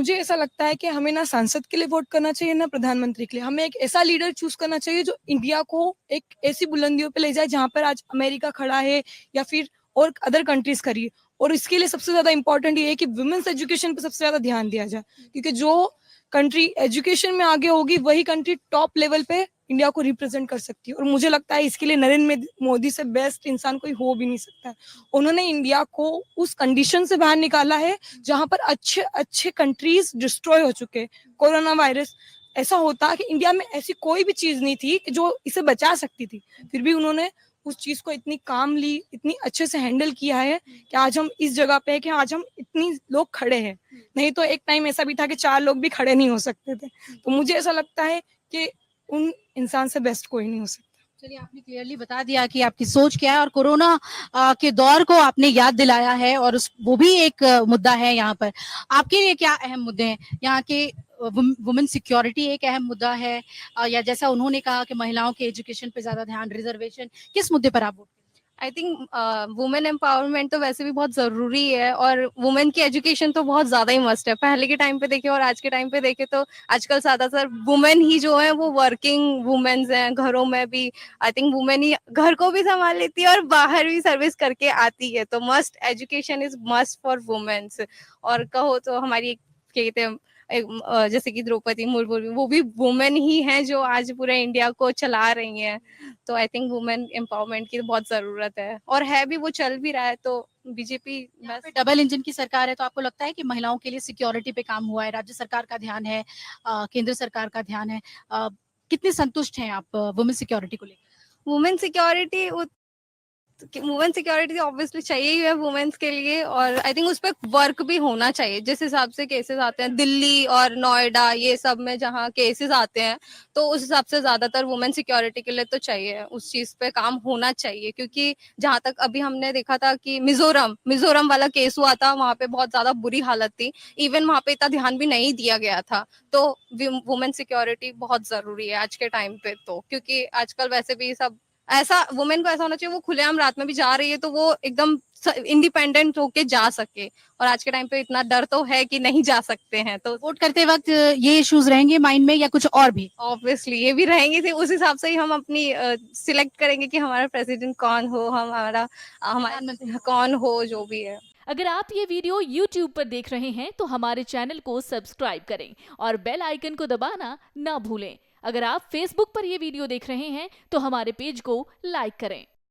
मुझे ऐसा लगता है कि हमें ना सांसद के लिए वोट करना चाहिए ना प्रधानमंत्री के लिए। हमें एक ऐसा लीडर चूज करना चाहिए जो इंडिया को एक ऐसी बुलंदियों पे ले जाए जहां पर आज अमेरिका खड़ा है या फिर और अदर कंट्रीज खड़ी है। और इसके लिए सबसे ज्यादा इंपॉर्टेंट ये है कि वुमेन्स एजुकेशन पे सबसे ज्यादा ध्यान दिया जाए, क्योंकि जो कंट्री एजुकेशन में आगे होगी वही कंट्री टॉप लेवल पे इंडिया को रिप्रेजेंट कर सकती है। और मुझे लगता है इसके लिए नरेंद्र मोदी से बेस्ट इंसान कोई हो भी नहीं सकता है। उन्होंने इंडिया को उस कंडीशन से बाहर निकाला है जहां पर अच्छे अच्छे कंट्रीज डिस्ट्रॉय हो चुके। कोरोना वायरस ऐसा होता कि इंडिया में ऐसी कोई भी चीज नहीं थी जो इसे बचा सकती थी, फिर भी उन्होंने उस चीज को इतनी कामली इतनी अच्छे से हैंडल किया है कि आज हम इस जगह पे है कि आज हम इतनी लोग खड़े हैं। नहीं तो एक टाइम ऐसा भी था कि 4 लोग भी खड़े नहीं हो सकते थे। तो मुझे ऐसा लगता है कि उन इंसान से बेस्ट कोई नहीं हो सकता। चलिए, आपने क्लियरली बता दिया कि आपकी सोच क्या है और कोरोना के दौर को आपने याद दिलाया है और वो भी एक मुद्दा है यहाँ पर। आपके लिए क्या अहम मुद्दे हैं यहाँ के? वुमेन सिक्योरिटी एक अहम मुद्दा है, या जैसा उन्होंने कहा कि महिलाओं के एजुकेशन पे ज्यादा ध्यान, रिजर्वेशन, किस मुद्दे पर आप vote? I think women empowerment तो वैसे भी बहुत ज़रूरी है, और वुमेन की एजुकेशन तो बहुत ज़्यादा ही मस्ट है। पहले के टाइम पे देखें और आज के टाइम पे देखें तो आजकल ज़्यादातर वुमेन ही जो है वो वर्किंग वुमेन्स हैं। घरों में भी आई थिंक वुमेन ही घर को भी संभाल लेती है और बाहर भी सर्विस करके आती है। तो must education is must for womens. और कहो तो हमारी क्या कहते हैं जैसे कि द्रौपदी मुर्मू, वो भी वुमेन ही हैं जो आज पूरे इंडिया को चला रही हैं। तो आई थिंक वुमेन एम्पावरमेंट की तो बहुत जरूरत है, और है भी, वो चल भी रहा है। तो बीजेपी बस डबल इंजन की सरकार है, तो आपको लगता है कि महिलाओं के लिए सिक्योरिटी पे काम हुआ है? राज्य सरकार का ध्यान है, केंद्र सरकार का ध्यान है, कितने संतुष्ट हैं आप वुमेन सिक्योरिटी को लेकर? Women security women security obviously चाहिए ही है वुमेन्स के लिए, और आई थिंक उस पर वर्क भी होना चाहिए। जिस हिसाब से केसेस आते हैं दिल्ली और नोएडा ये सब में, जहाँ केसेस आते हैं, तो उस हिसाब से ज्यादातर वुमेन सिक्योरिटी के लिए तो चाहिए, उस चीज पे काम होना चाहिए। क्योंकि जहां तक अभी हमने देखा था कि मिजोरम वाला केस हुआ था, वहां पे बहुत ज्यादा बुरी हालत थी। इवन वहां पे इतना ध्यान भी नहीं दिया गया था। तो वुमेन सिक्योरिटी बहुत जरूरी है आज के टाइम पे, तो क्योंकि आजकल वैसे भी सब ऐसा, वुमेन को ऐसा होना चाहिए वो खुलेआम रात में भी जा रही है तो वो एकदम इंडिपेंडेंट होके जा सके। और आज के टाइम पे इतना डर तो है कि नहीं जा सकते हैं। तो वोट करते वक्त ये इश्यूज रहेंगे माइंड में, या कुछ और भी? ऑब्वियसली ये भी रहेंगे थे, उस हिसाब से ही हम अपनी सिलेक्ट करेंगे कि हमारा प्रेसिडेंट कौन हो, हमारा कौन हो, जो भी है। अगर आप ये वीडियो YouTube पर देख रहे हैं तो हमारे चैनल को सब्सक्राइब करें और बेल आइकन को दबाना ना भूलें। अगर आप Facebook पर ये वीडियो देख रहे हैं तो हमारे पेज को लाइक करें।